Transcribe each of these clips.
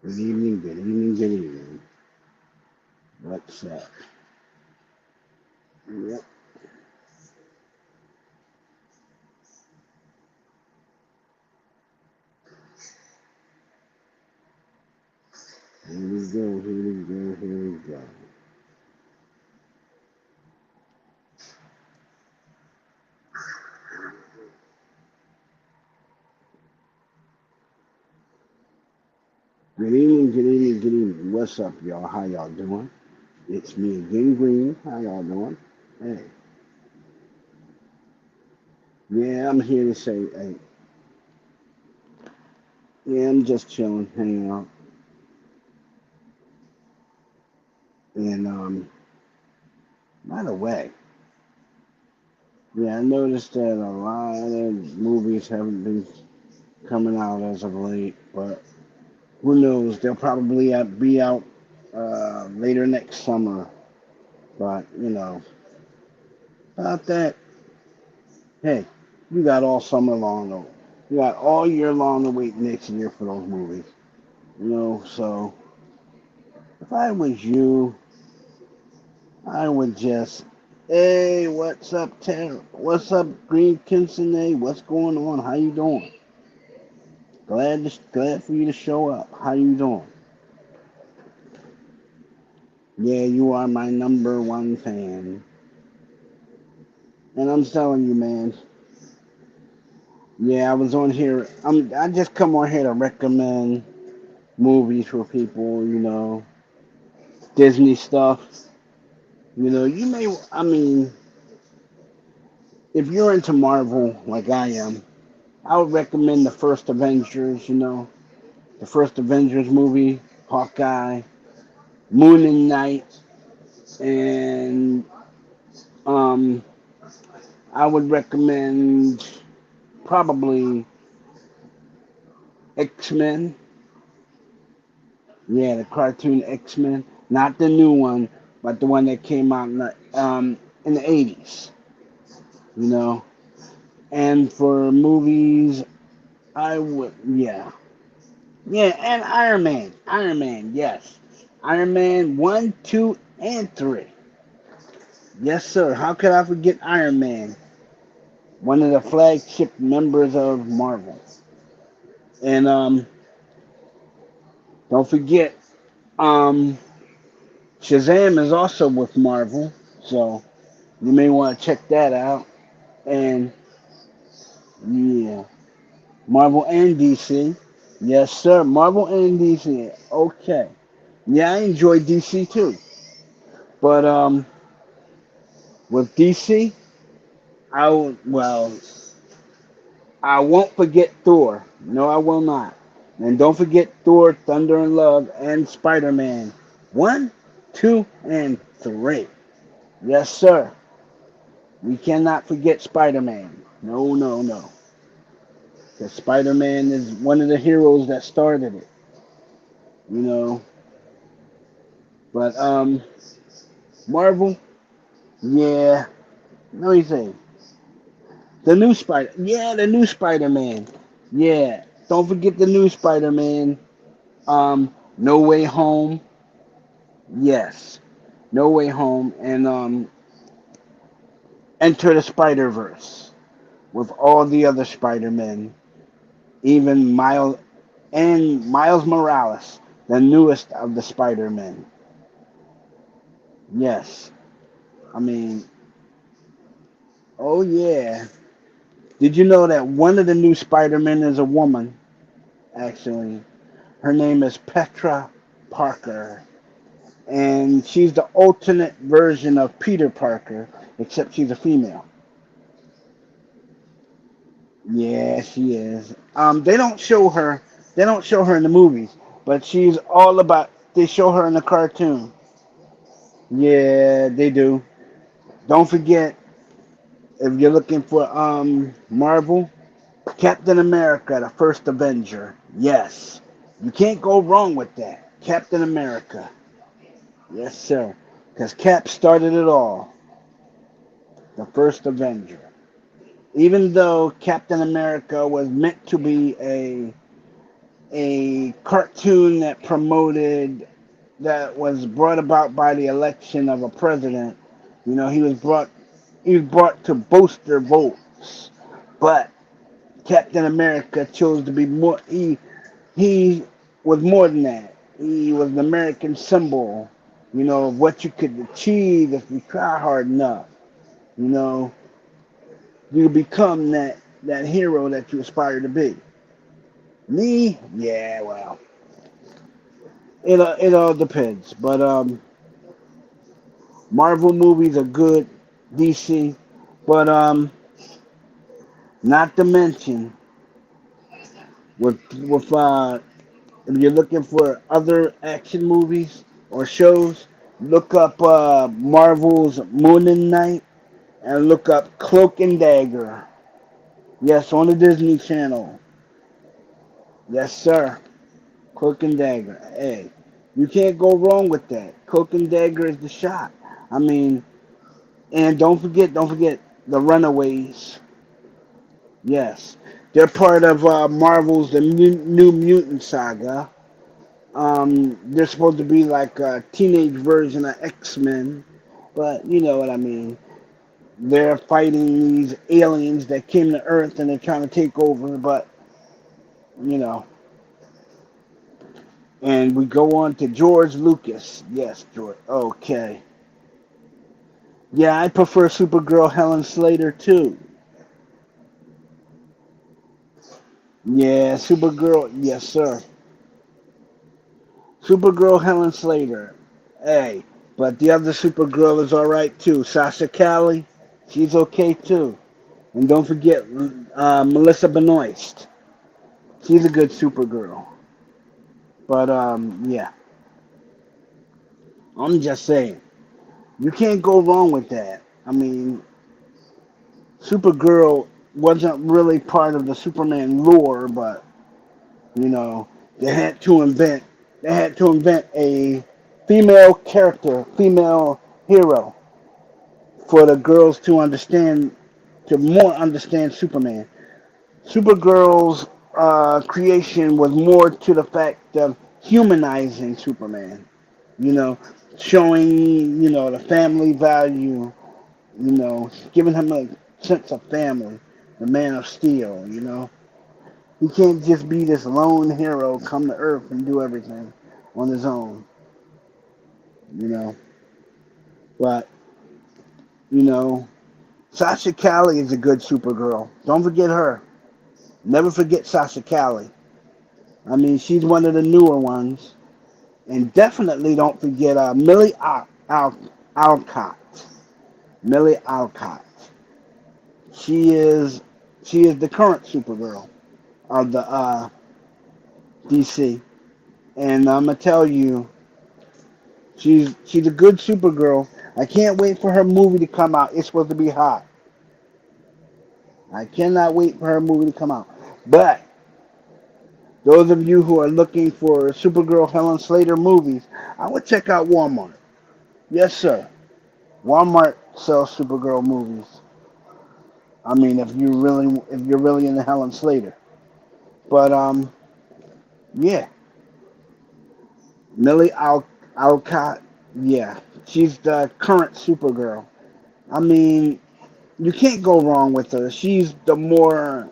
Good evening, good evening, good evening. What's up? Yep, here we go, here we go, here we go. Good evening, good evening, good evening. What's up, y'all? How y'all doing? It's me again, Green. How y'all doing? Hey, yeah, I'm here to say, hey, yeah, I'm just chilling, hanging out. And, by the way, yeah, I noticed that a lot of movies haven't been coming out as of late, but who knows? They'll probably be out later next summer. But, about that, hey, you got all summer long though. You got all year long to wait next year for those movies. So if I was you, I would just, hey, what's up, Ted? What's up, Green Kinson? Hey, what's going on? How you doing? Glad for you to show up. How you doing? Yeah, you are my number one fan, and I'm telling you, man. Yeah, I was on here. I just come on here to recommend movies for people. Disney stuff. You may, I mean, if you're into Marvel like I am, I would recommend the first Avengers, the first Avengers movie, Hawkeye, Moon and Knight, and um, I would recommend probably X-Men. Yeah, the cartoon X-Men, not the new one, but the one that came out in the 80s, you know. And for movies, I would, yeah. Yeah, and Iron Man. Iron Man, yes. Iron Man 1, 2, and 3. Yes, sir. How could I forget Iron Man? One of the flagship members of Marvel. And don't forget, um, Shazam is also with Marvel, so you may want to check that out. And yeah, Marvel and DC. Yes, sir. Marvel and DC. Okay. Yeah, I enjoy DC too. But with DC, I won't forget Thor. No, I will not. And don't forget Thor, Thunder and Love, and Spider-Man. 1, 2, and 3. Yes, sir. We cannot forget Spider-Man. No, no, no. Because Spider-Man is one of the heroes that started it. You know. But Marvel, yeah. No, you say the new Spider. Yeah, the new Spider-Man. Yeah. Don't forget the new Spider-Man. No Way Home. Yes. No Way Home and Enter the Spider Verse with all the other Spider Men, even Miles Morales, the newest of the Spider Men. Yes. I mean, oh yeah. Did you know that one of the new Spider Men is a woman? Actually, her name is Petra Parker, and she's the alternate version of Peter Parker, except she's a female. Yeah, she is. They don't show her. They don't show her in the movies, but she's all about. They show her in the cartoon. Yeah, they do. Don't forget if you're looking for Marvel, Captain America, the first Avenger. Yes, you can't go wrong with that. Captain America. Yes, sir. Because Cap started it all. The first Avenger. Even though Captain America was meant to be a cartoon that was brought about by the election of a president. You know, he was brought to bolster votes, but Captain America chose to be more. He was more than that. He was an American symbol. You know of what you could achieve if you try hard enough. You know, you become that hero that you aspire to be. Me, yeah, well, it all depends. But Marvel movies are good, DC, but not to mention with if you're looking for other action movies or shows, look up Marvel's Moon and Knight and look up Cloak and Dagger. Yes, on the Disney Channel. Yes, sir. Cloak and Dagger. Hey, you can't go wrong with that. Cloak and Dagger is the shot. I mean, and don't forget the Runaways. Yes, they're part of Marvel's New Mutant Saga. They're supposed to be like a teenage version of X-Men, but you know what I mean. They're fighting these aliens that came to Earth and they're trying to take over, but you know. And we go on to George Lucas. Yes, George. Okay. Yeah, I prefer Supergirl Helen Slater too. Yeah, Supergirl. Yes, sir. Supergirl Helen Slater. Hey, but the other Supergirl is all right too. Sasha Cali, she's okay too. And don't forget Melissa Benoist. She's a good Supergirl. But yeah, I'm just saying you can't go wrong with that. I mean, Supergirl wasn't really part of the Superman lore, but you know they had to invent a female character, female hero for the girls to understand, to more understand Superman. Supergirl's creation was more to the fact of humanizing Superman, you know, showing, you know, the family value, you know, giving him a sense of family, the Man of Steel, you know. He can't just be this lone hero, come to Earth and do everything on his own, you know. But, you know, Sasha Cali is a good Supergirl. Don't forget her. Never forget Sasha Cali. I mean, she's one of the newer ones. And definitely don't forget Alcott. Millie Alcott. She is she is the current Supergirl of the DC. And I'm gonna tell you, she's a good Supergirl. I can't wait for her movie to come out. It's supposed to be hot. I cannot wait for her movie to come out. But those of you who are looking for Supergirl Helen Slater movies, I would check out Walmart. Yes, sir. Walmart sells Supergirl movies. I mean, if you're really into Helen Slater. But yeah, Millie Alcott. Yeah, she's the current Supergirl. I mean, you can't go wrong with her. She's younger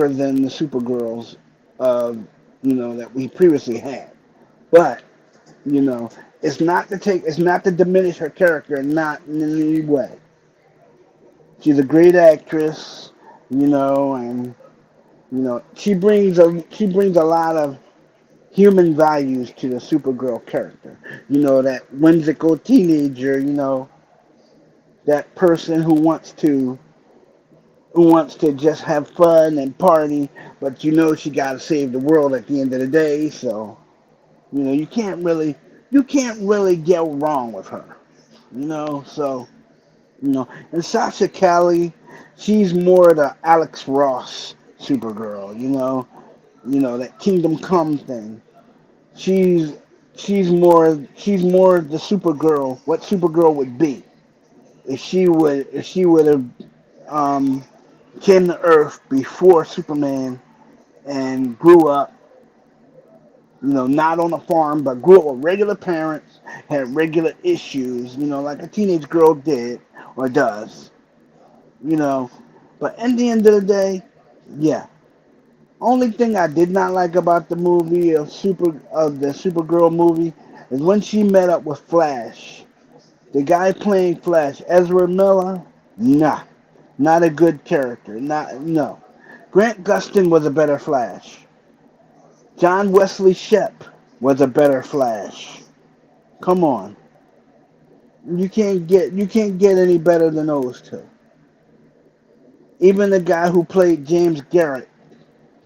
than the Supergirls, uh, you know, that we previously had. But you know, it's not to diminish her character, not in any way. She's a great actress, you know, and you know she brings a lot of human values to the Supergirl character. You know, that whimsical teenager, you know, that person who wants to just have fun and party, but you know she got to save the world at the end of the day. So you know you can't really get wrong with her. You know, so you know, and Sasha Cali, she's more the Alex Ross Supergirl. You know that Kingdom Come thing. She's she's more the Supergirl. What Supergirl would be if she would have um, came to Earth before Superman and grew up, not on a farm, but grew up with regular parents, had regular issues, like a teenage girl did or does, you know. But at the end of the day, yeah. Only thing I did not like about the movie of the Supergirl movie is when she met up with Flash. The guy playing Flash, Ezra Miller, nah, not a good character. Not no. Grant Gustin was a better Flash. John Wesley Shep was a better Flash. Come on, you can't get any better than those two. Even the guy who played James Garrett,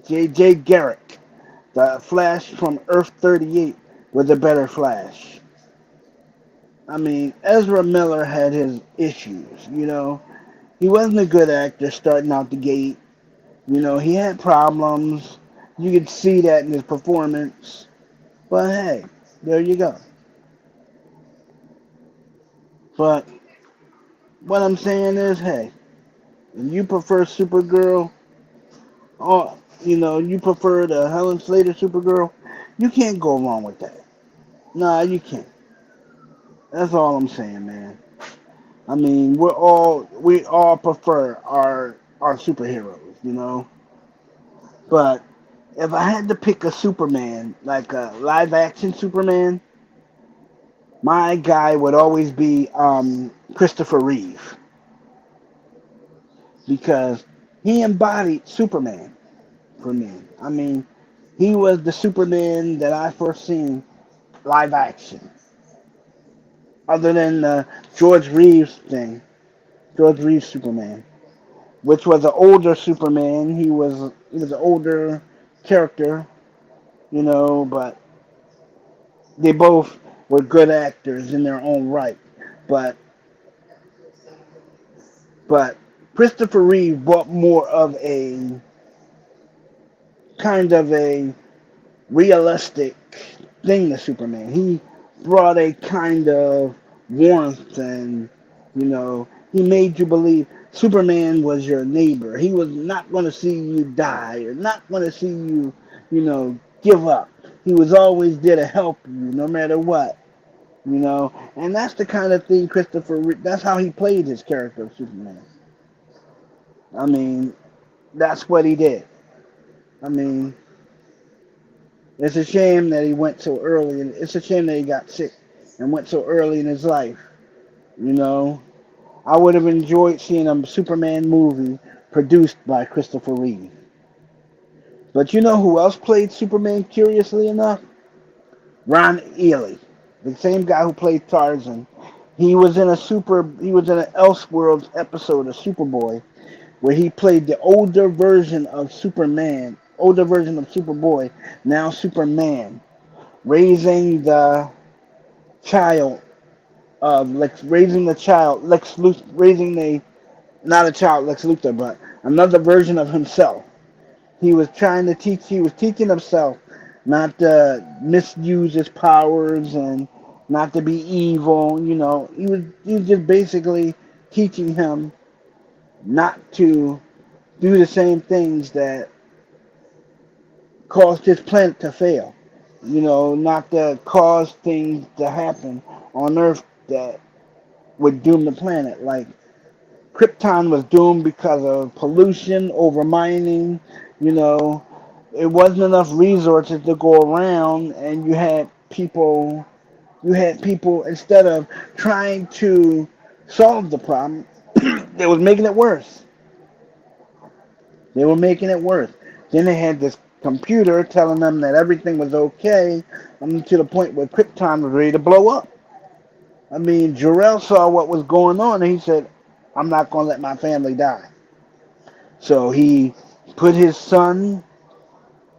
J. Garrick, the Flash from Earth 38, was a better Flash. I mean, Ezra Miller had his issues. He wasn't a good actor starting out the gate. He had problems. You could see that in his performance. But hey, there you go. But what I'm saying is, hey, if you prefer Supergirl, or you prefer the Helen Slater Supergirl, you can't go wrong with that. Nah, you can't. That's all I'm saying, man. I mean, we all prefer our superheroes. But if I had to pick a Superman, like a live action Superman, my guy would always be Christopher Reeve because he embodied Superman for me. I mean, he was the Superman that I first seen live action, other than the George Reeves thing, George Reeves Superman, which was an older Superman. He was an older character, but they both were good actors in their own right. But but Christopher Reeve brought more of a kind of a realistic thing to Superman. He brought a kind of warmth and he made you believe Superman was your neighbor. He was not going to see you die or not going to see give up. He was always there to help you no matter what. And that's the kind of thing that's how he played his character of Superman. I mean, that's what he did. I mean, it's a shame that he went so early, and it's a shame that he got sick and went so early in his life. You know, I would have enjoyed seeing a Superman movie produced by Christopher Reeve. But you know who else played Superman? Curiously enough, Ron Ely, the same guy who played Tarzan. He was in an Elseworlds episode of Superboy where he played the older version of Superboy, now Superman, raising the child raising the child Lex Luthor, raising the not a child Lex Luthor, but another version of himself. He was teaching himself not to misuse his powers and not to be evil. He was just basically teaching him not to do the same things that caused his planet to fail. Not to cause things to happen on Earth that would doom the planet. Like Krypton was doomed because of pollution, overmining. You know, it wasn't enough resources to go around, and you had people instead of trying to solve the problem, they was making it worse. They were making it worse. Then they had this computer telling them that everything was okay, to the point where Krypton was ready to blow up. I mean, Jor-El saw what was going on, and he said, "I'm not going to let my family die." So he put his son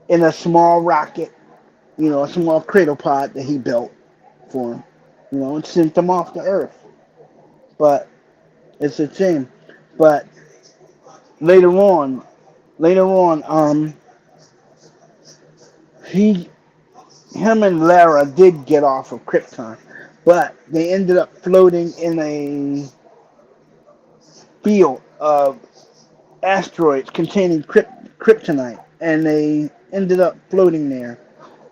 in a small rocket, a small cradle pod that he built for him, and sent him off to Earth. But it's a shame. But later on, he, him and Lara did get off of Krypton, but they ended up floating in a field of asteroids containing kryptonite. and they ended up floating there.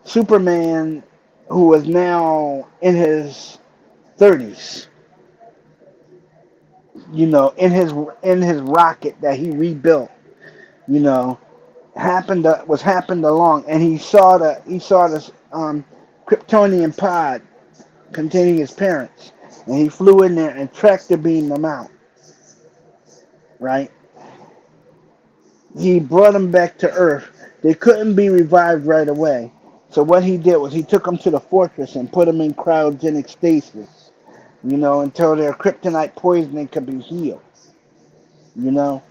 Superman, who was now in his 30s, in his rocket that he rebuilt, you know, happened along, and he saw this Kryptonian pod containing his parents, and he flew in there and tractor beamed them out. Right? He brought them back to Earth. They couldn't be revived right away. So what he did was he took them to the fortress and put them in cryogenic stasis, until their kryptonite poisoning could be healed, you know.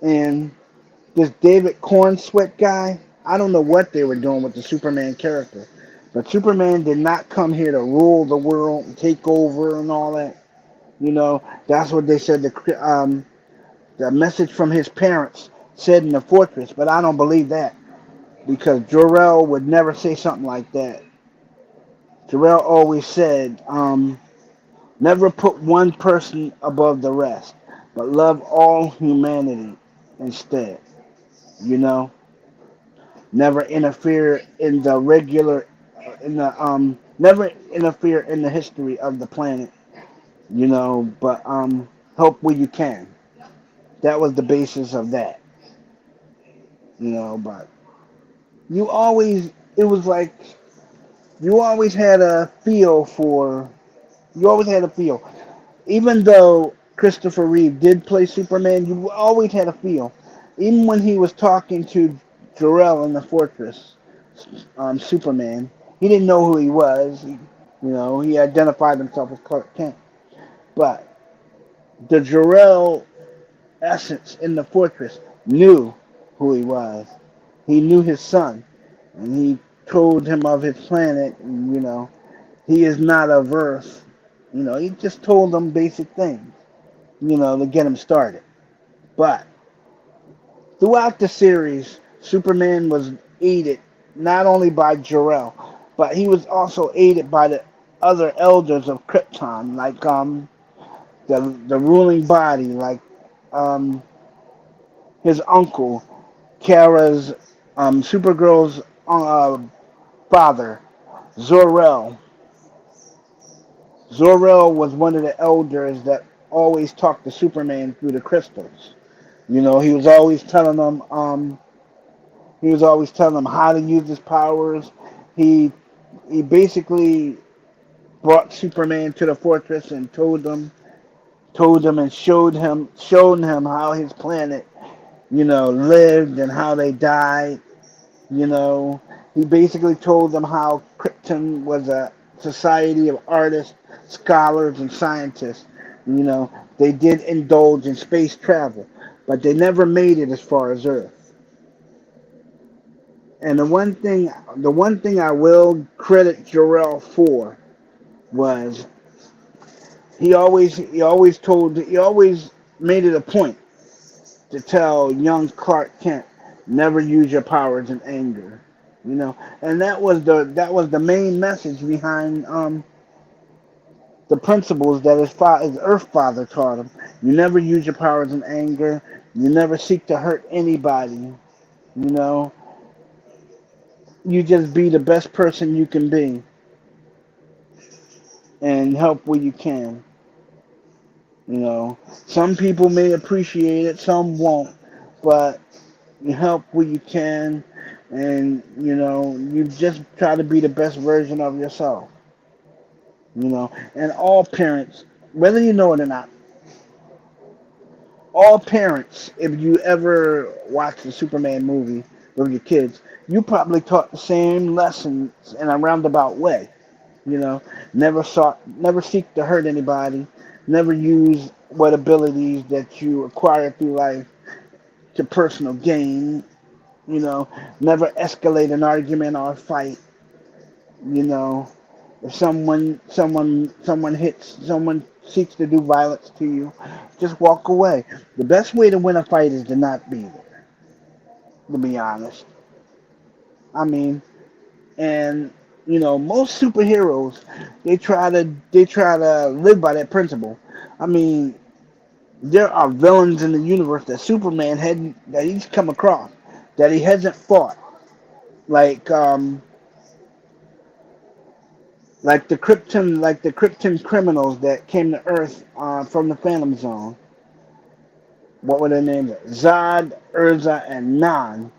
And this David Cornsweet guy, I don't know what they were doing with the Superman character, but Superman did not come here to rule the world and take over and all that. That's what they said. The message from his parents said in the fortress, but I don't believe that because Jor-El would never say something like that. Jor-El always said, never put one person above the rest, but love all humanity instead. You know, never interfere in the regular, never interfere in the history of the planet. But help where you can. That was the basis of that. But you always, it was like you always had a feel for, you always had a feel. Even though Christopher Reeve did play Superman, you always had a feel. Even when he was talking to Jor-El in the fortress, Superman, he didn't know who he was. He identified himself as Clark Kent. But the Jor-El essence in the fortress knew who he was. He knew his son, and he told him of his planet. And, he is not of Earth. He just told him basic things, to get him started. But throughout the series, Superman was aided not only by Jor-El, but he was also aided by the other elders of Krypton, like the ruling body, like his uncle, Kara's Supergirl's father, Zor-El. Zor-El was one of the elders that always talked to Superman through the crystals. He was always telling them how to use his powers. He basically brought Superman to the fortress and told him and showed him how his planet, lived and how they died. He basically told them how Krypton was a society of artists, scholars, and scientists. They did indulge in space travel, but they never made it as far as Earth. And the one thing I will credit Jor-El for was he always made it a point to tell young Clark Kent, never use your powers in anger. And that was the main message behind the principles that his Earth father taught him. You never use your powers in anger. You never seek to hurt anybody. You know, you just be the best person you can be and help where you can. Some people may appreciate it, some won't, but you help where you can, and you just try to be the best version of yourself. And all parents, whether you know it or not, all parents, if you ever watch the Superman movie with your kids, you probably taught the same lessons in a roundabout way. Never seek to hurt anybody, never use what abilities that you acquire through life to personal gain. Never escalate an argument or a fight. If someone seeks to do violence to you, just walk away. The best way to win a fight is to not be there, to be honest. I mean, and most superheroes, they try to live by that principle. I mean, there are villains in the universe that Superman that he's come across that he hasn't fought, like like the Krypton criminals that came to Earth from the Phantom Zone. What were their names? Zod, Urza, and Nan.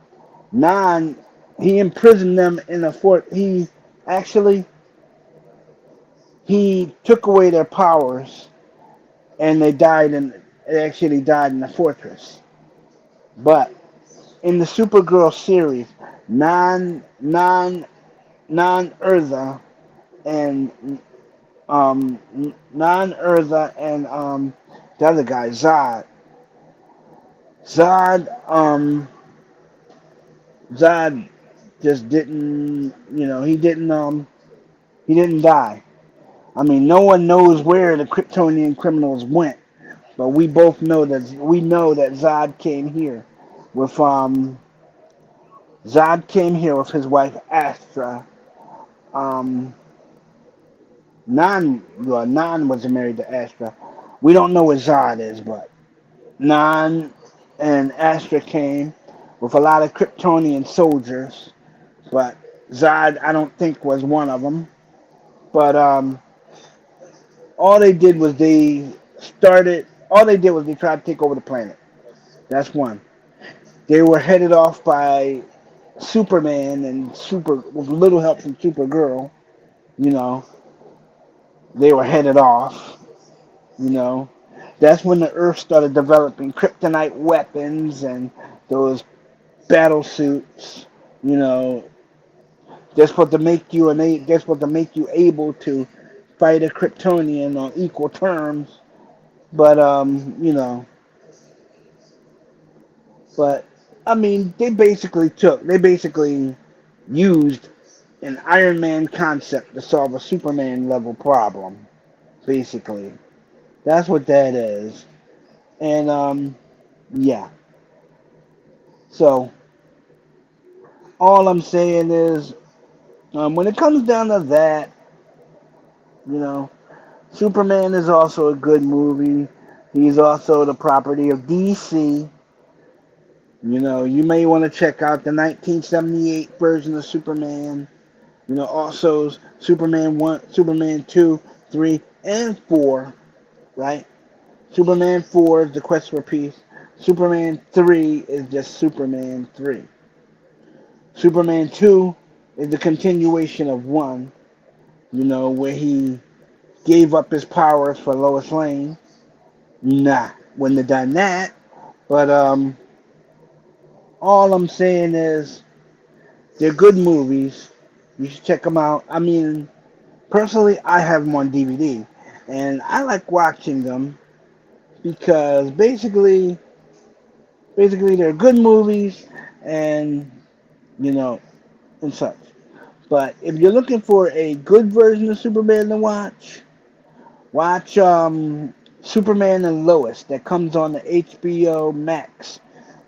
Nan, he imprisoned them in a fort. Actually he took away their powers, and they actually died in the fortress. But in the Supergirl series, Nan Urza and Nan Urza and the other guy Zod Zod just didn't, he didn't die. I mean, no one knows where the Kryptonian criminals went, but we know that with Zod came here with his wife Astra. Um, Nan was married to Astra. We don't know what Zod is, but Nan and Astra came with a lot of Kryptonian soldiers, but Zod I don't think was one of them. But all they did was they tried to take over the planet. That's one. They were headed off by Superman with little help from Supergirl. You know, they were headed off. You know, that's when the Earth started developing kryptonite weapons and those battle suits. You know, that's what to make you able to fight a Kryptonian on equal terms. But but I mean, they basically used an Iron Man concept to solve a Superman level problem. Basically, that's what that is. And yeah. So all I'm saying is, when it comes down to that, you know, Superman is also a good movie. He's also the property of DC. You know, you may want to check out the 1978 version of Superman. You know, also Superman 1, Superman 2, 3, and 4, right? Superman 4 is the quest for peace. Superman 3 is just Superman 3. Superman 2 is the continuation of 1, you know, where he gave up his powers for Lois Lane. Nah, wouldn't have done that. But all I'm saying is they're good movies. You should check them out. I mean, personally, I have them on DVD, and I like watching them because basically they're good movies, and you know, and such. But if you're looking for a good version of Superman to watch Superman and Lois that comes on the HBO Max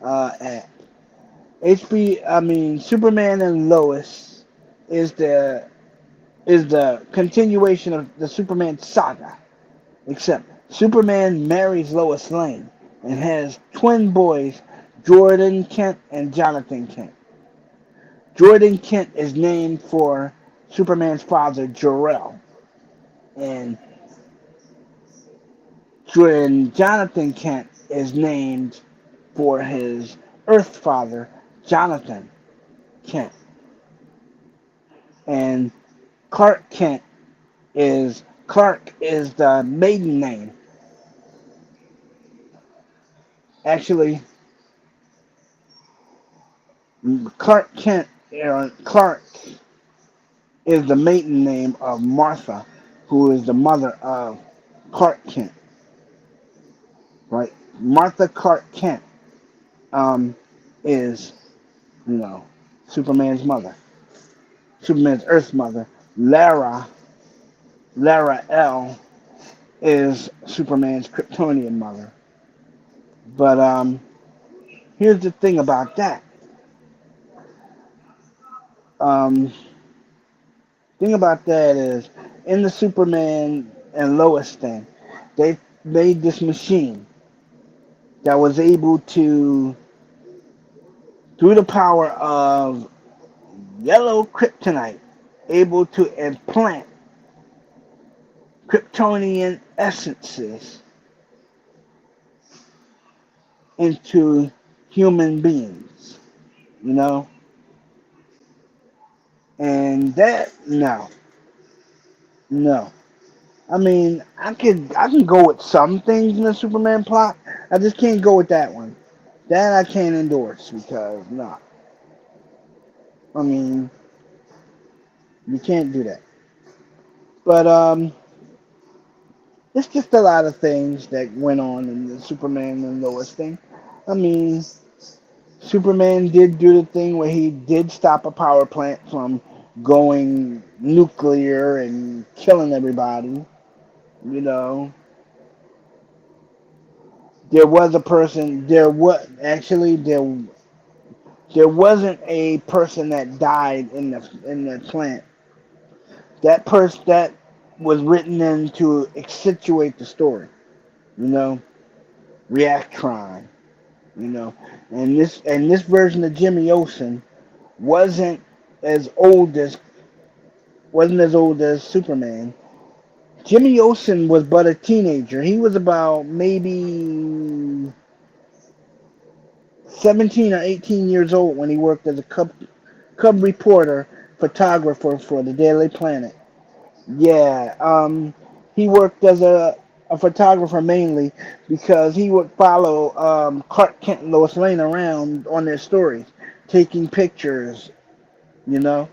app. Superman and Lois is the continuation of the Superman saga, except Superman marries Lois Lane and has twin boys, Jordan Kent and Jonathan Kent. Jordan Kent is named for Superman's father, Jor-El, and Jonathan Kent is named for his Earth father, Jonathan Kent. And Clark is the maiden name. Actually, Clark is the maiden name of Martha, who is the mother of Clark Kent. Right? Martha Clark Kent is, you know, Superman's mother. Superman's Earth mother. Lara L is Superman's Kryptonian mother. But here's the thing about that. Thing about that is, in the Superman and Lois thing, they made this machine that was able to through the power of yellow kryptonite, able to implant Kryptonian essences into human beings, you know? And that, no, no. I mean, I can go with some things in the Superman plot. I just can't go with that one. That I can't endorse because no. I mean, you can't do that. But it's just a lot of things that went on in the Superman and Lois thing. I mean, Superman did do the thing where he did stop a power plant from going nuclear and killing everybody. You know, there was a person. There wasn't a person that died in the plant. That person that was written in to accentuate the story. You know, Reactron. You know, and this version of Jimmy Olsen wasn't as old as wasn't as old as Superman. Jimmy Olsen was but a teenager. He was about maybe 17 or 18 years old when he worked as a cub reporter photographer for the Daily Planet. Yeah, he worked as a photographer mainly because he would follow Clark Kent and Lois Lane around on their stories, taking pictures, you know,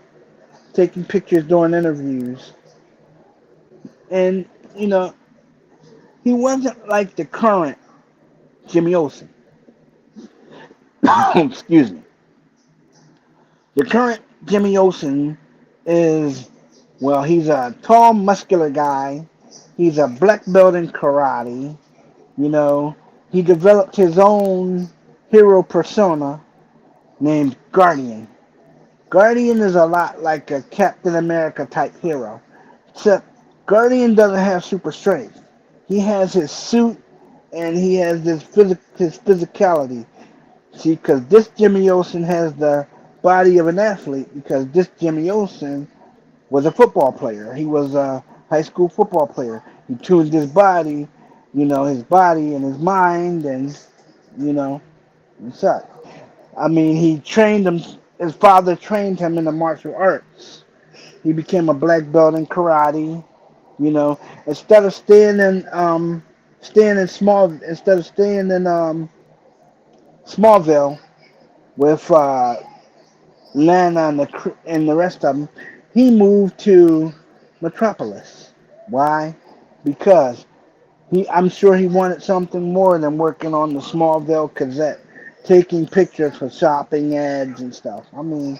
taking pictures during interviews. And, you know, he wasn't like the current Jimmy Olsen. Excuse me. The current Jimmy Olsen is, well, he's a tall, muscular guy. He's a black belt in karate. You know, he developed his own hero persona named Guardian. Guardian is a lot like a Captain America type hero, except Guardian doesn't have super strength. He has his suit and he has his physicality. See, because this Jimmy Olsen has the body of an athlete because this Jimmy Olsen was a football player. He was a high school football player. He tuned his body and his mind and such. I mean, he trained him. His father trained him in the martial arts. He became a black belt in karate. You know, instead of staying in Smallville with Lana and the rest of them, he moved to Metropolis. Why? Because I'm sure he wanted something more than working on the Smallville Gazette, taking pictures for shopping ads and stuff. I mean,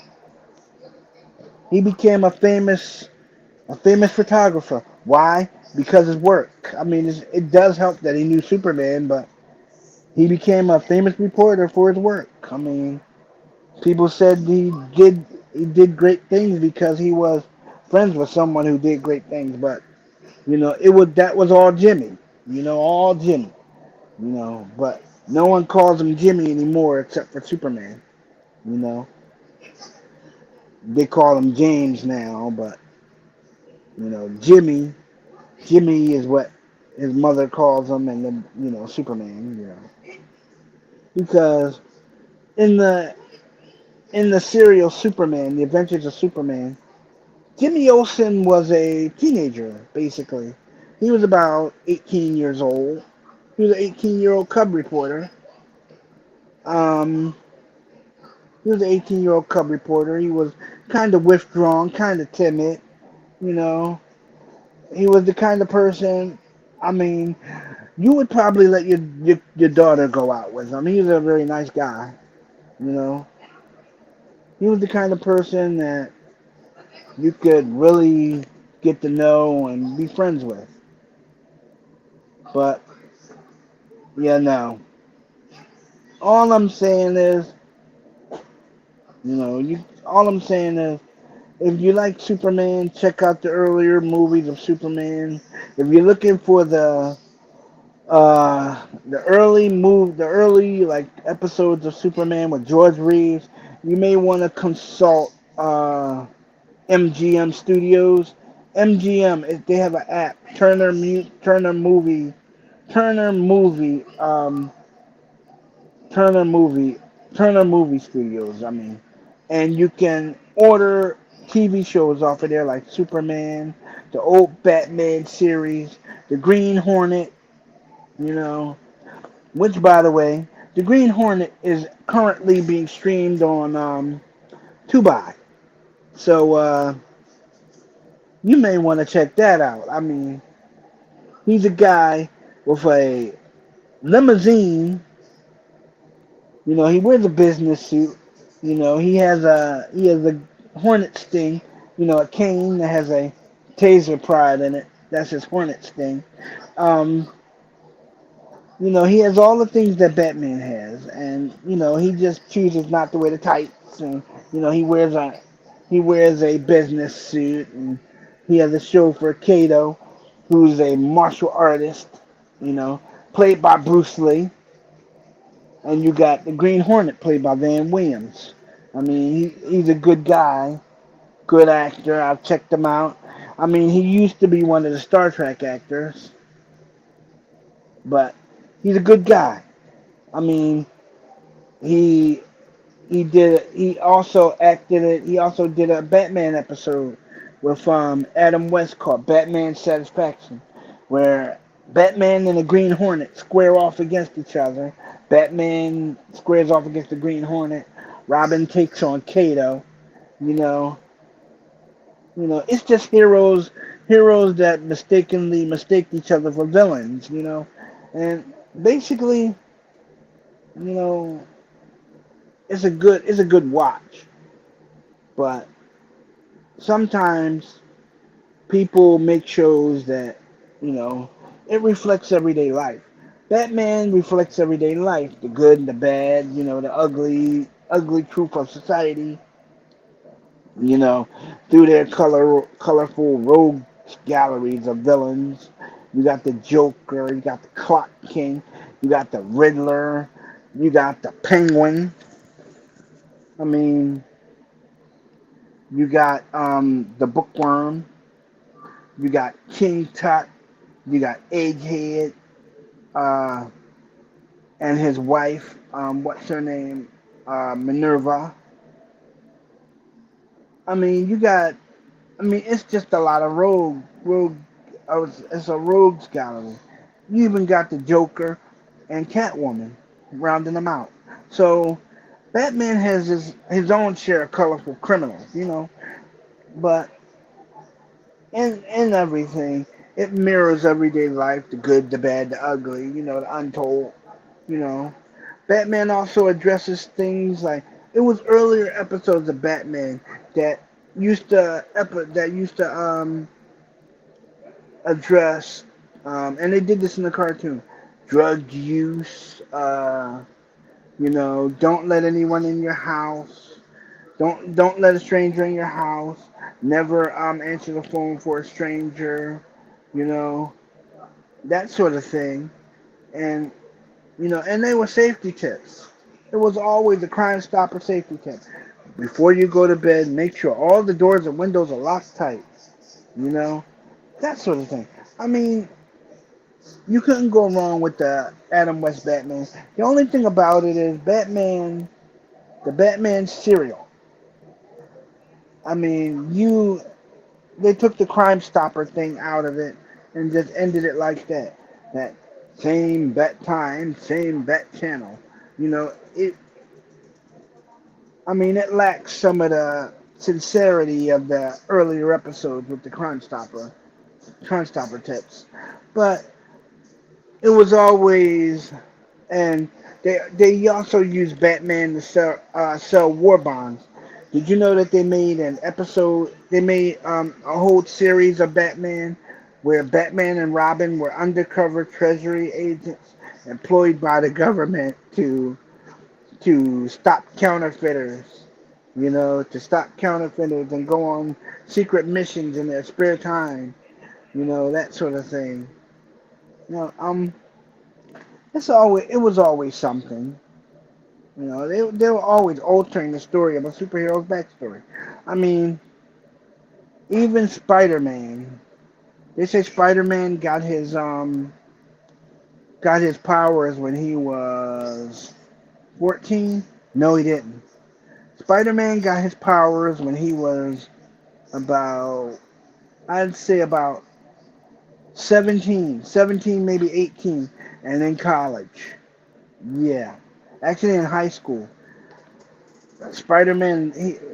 he became a famous photographer. Why? Because his work. I mean, it does help that he knew Superman, but he became a famous reporter for his work. I mean, people said he did great things because he was friends with someone who did great things, but that was all Jimmy. All Jimmy. But no one calls him Jimmy anymore except for Superman. You know, they call him James now, but Jimmy is what his mother calls him, and then Superman. Because in the serial Superman, The Adventures of Superman, Jimmy Olsen was a teenager, basically. He was about 18 years old. He was an 18-year-old cub reporter. Um, he was an 18-year-old cub reporter. He was kind of withdrawn, kind of timid. You know, he was the kind of person. I mean, you would probably let your daughter go out with him. He was a very nice guy. You know, he was the kind of person that you could really get to know and be friends with. But yeah, no. All I'm saying is, all I'm saying is, if you like Superman, check out the earlier movies of Superman. If you're looking for the early like episodes of Superman with George Reeves, you may want to consult MGM Studios. MGM, they have an app, Turner Movie, Turner Movie, Turner Movie Studios. I mean, and you can order TV shows off of there like Superman, the old Batman series, the Green Hornet. You know, which by the way, the Green Hornet is currently being streamed on Tubi. So you may want to check that out. I mean, he's a guy with a limousine. You know, he wears a business suit. You know, he has a Hornet sting. You know, a cane that has a taser pride in it. That's his Hornet sting. Um, you know, he has all the things that Batman has, and you know, he just chooses not to wear the tights, and you know, he wears a business suit, and he has a chauffeur, Kato, who's a martial artist. You know, played by Bruce Lee. And you got the Green Hornet played by Van Williams. I mean, he's a good guy, good actor. I've checked him out. I mean, he used to be one of the Star Trek actors, but he's a good guy. I mean, he he also acted it. He also did a Batman episode with Adam West called Batman Satisfaction, where Batman and the Green Hornet square off against each other. Batman squares off against the Green Hornet. Robin takes on Kato. You know, it's just heroes that mistakenly mistake each other for villains. And basically, you know, it's a good watch. But sometimes people make shows that, you know, it reflects everyday life. Batman reflects everyday life, the good and the bad, the ugly truth of society, you know, through their colorful rogue galleries of villains. You got the Joker, you got the Clock King, you got the Riddler, you got the Penguin. I mean, you got the Bookworm, you got King Tut, you got Egghead, uh, and his wife, what's her name, Minerva. I mean, it's just a lot of it's a rogues gallery. You even got the Joker and Catwoman rounding them out. So Batman has his own share of colorful criminals, but in everything, it mirrors everyday life, the good, the bad, the ugly, the untold, you know. Batman also addresses things like it was earlier episodes of Batman that used to address and they did this in the cartoon, drug use, don't let anyone in your house, don't let a stranger in your house, never answer the phone for a stranger, you know that sort of thing. And and they were safety tips. It was always a Crime Stopper safety tip. Before you go to bed, make sure all the doors and windows are locked tight. You know, that sort of thing. I mean, you couldn't go wrong with the Adam West Batman. The only thing about it is the Batman cereal. I mean, they took the Crime Stopper thing out of it and just ended it like that. That same bat time, same bat channel. It. I mean, it lacks some of the sincerity of the earlier episodes with the Crime Stopper tips, but it was always, and they also used Batman to sell war bonds. Did you know that they made an episode? They made a whole series of Batman where Batman and Robin were undercover Treasury agents employed by the government to stop counterfeiters, to stop counterfeiters and go on secret missions in their spare time, that sort of thing. You know, um, it was always something. They were always altering the story of a superhero's backstory. I mean, even Spider-Man. They say Spider-Man got his powers when he was 14. No, he didn't. Spider-Man got his powers when he was about, I'd say about 17, maybe 18, and in college. Yeah, actually in high school.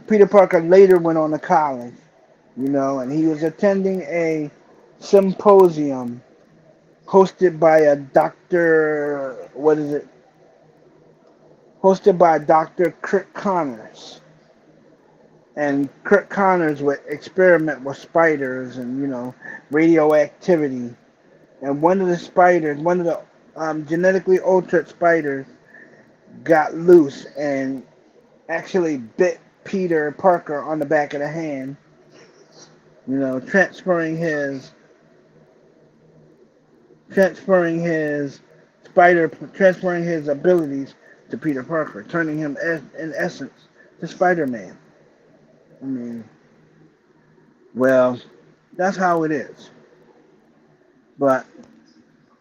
Peter Parker later went on to college, and he was attending a symposium hosted by a doctor, what is it? Hosted by Dr. Kirk Connors. And Kirk Connors would experiment with spiders and, radioactivity. And one of the genetically altered spiders got loose and actually bit Peter Parker on the back of the hand, you know, transferring his transferring his abilities to Peter Parker, turning him in essence to Spider-Man. I mean, well, that's how it is. But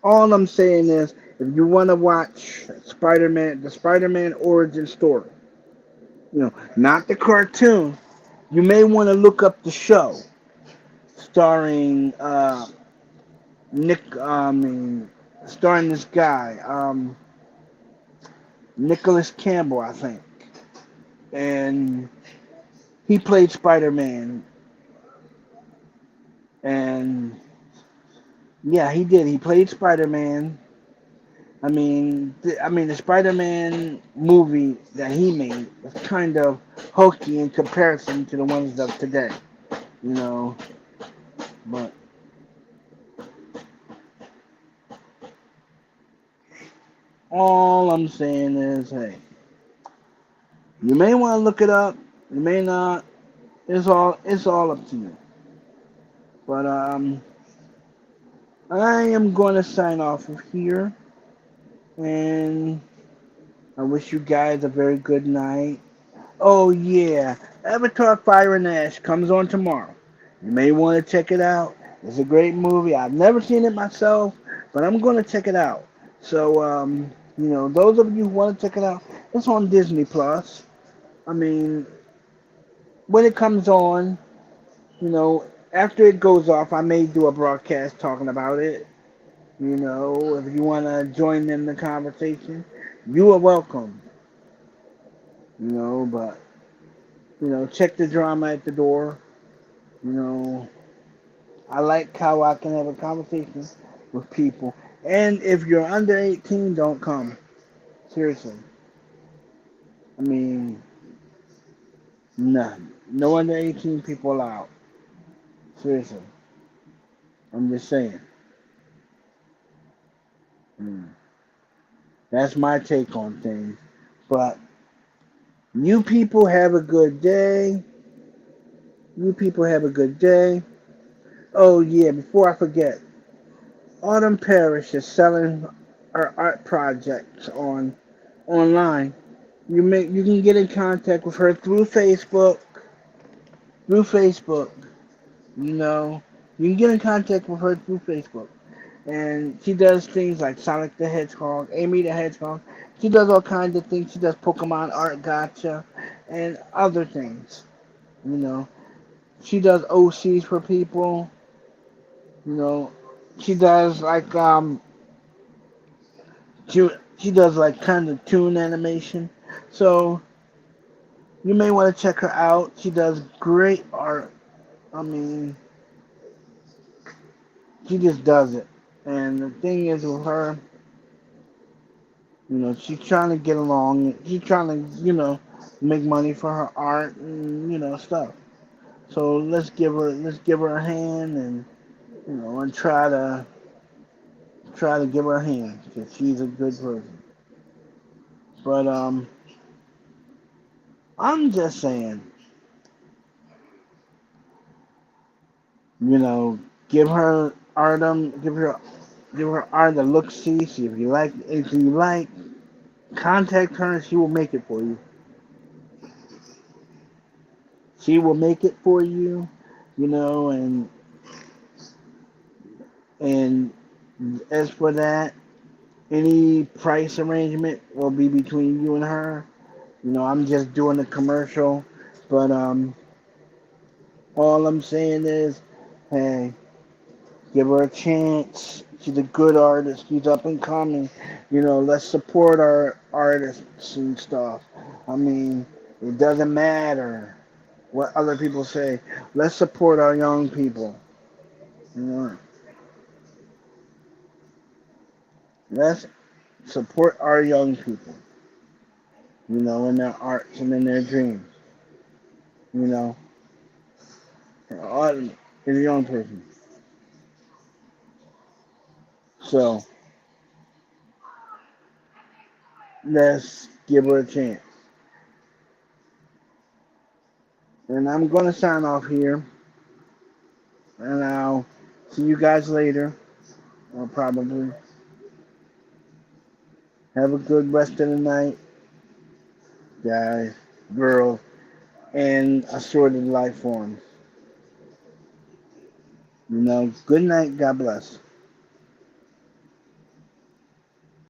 all I'm saying is, if you want to watch the Spider-Man origin story, not the cartoon, you may want to look up the show starring Nick. Starring this guy, Nicholas Campbell, I think, and he played Spider-Man, and yeah, he did. He played Spider-Man. The Spider-Man movie that he made was kind of hokey in comparison to the ones of today, you know. But all I'm saying is, hey, you may want to look it up. You may not. It's all up to you. But I am going to sign off of here, and I wish you guys a very good night. Oh yeah, Avatar: Fire and Ash comes on tomorrow. You may want to check it out. It's a great movie. I've never seen it myself, but I'm going to check it out. So those of you who want to check it out, it's on Disney Plus. I mean, when it comes on, after it goes off, I may do a broadcast talking about it. If you want to join in the conversation, you are welcome. But check the drama at the door. You know, I like how I can have a conversation with people. And if you're under 18, don't come. Seriously. I mean, none. No under 18 people allowed. Seriously. I'm just saying. Mm. That's my take on things. But you people have a good day. You people have a good day. Oh yeah, before I forget, Autumn Parrish is selling her art projects online. You can get in contact with her through Facebook. Through Facebook, you know, you can get in contact with her through Facebook, and she does things like Sonic the Hedgehog, Amy the Hedgehog. She does all kinds of things. She does Pokemon art, gotcha, and other things. You know, she does OCs for people. You know, she does like she she does like kind of toon animation. So you may want to check her out. She does great art. I mean, she just does it. And the thing is with her, she's trying to get along. She's trying to, make money for her art and stuff. So let's give her a hand and and try to give her a hand because she's a good person. But I'm just saying, you know, give her Artem, give her art a look see if you like anything you like. Contact her and she will make it for you. She will make it for you, you know, and as for that, any price arrangement will be between you and her. You know, I'm just doing a commercial, but all I'm saying is, hey, give her a chance. She's a good artist. She's up and coming. You know, let's support our artists and stuff. I mean, it doesn't matter what other people say. Let's support our young people. You know, let's support our young people. You know, in their arts and in their dreams. You know, art is a young person. So let's give her a chance. And I'm going to sign off here. And I'll see you guys later. Or probably. Have a good rest of the night, guys, girls, and assorted life forms. You know, good night. God bless.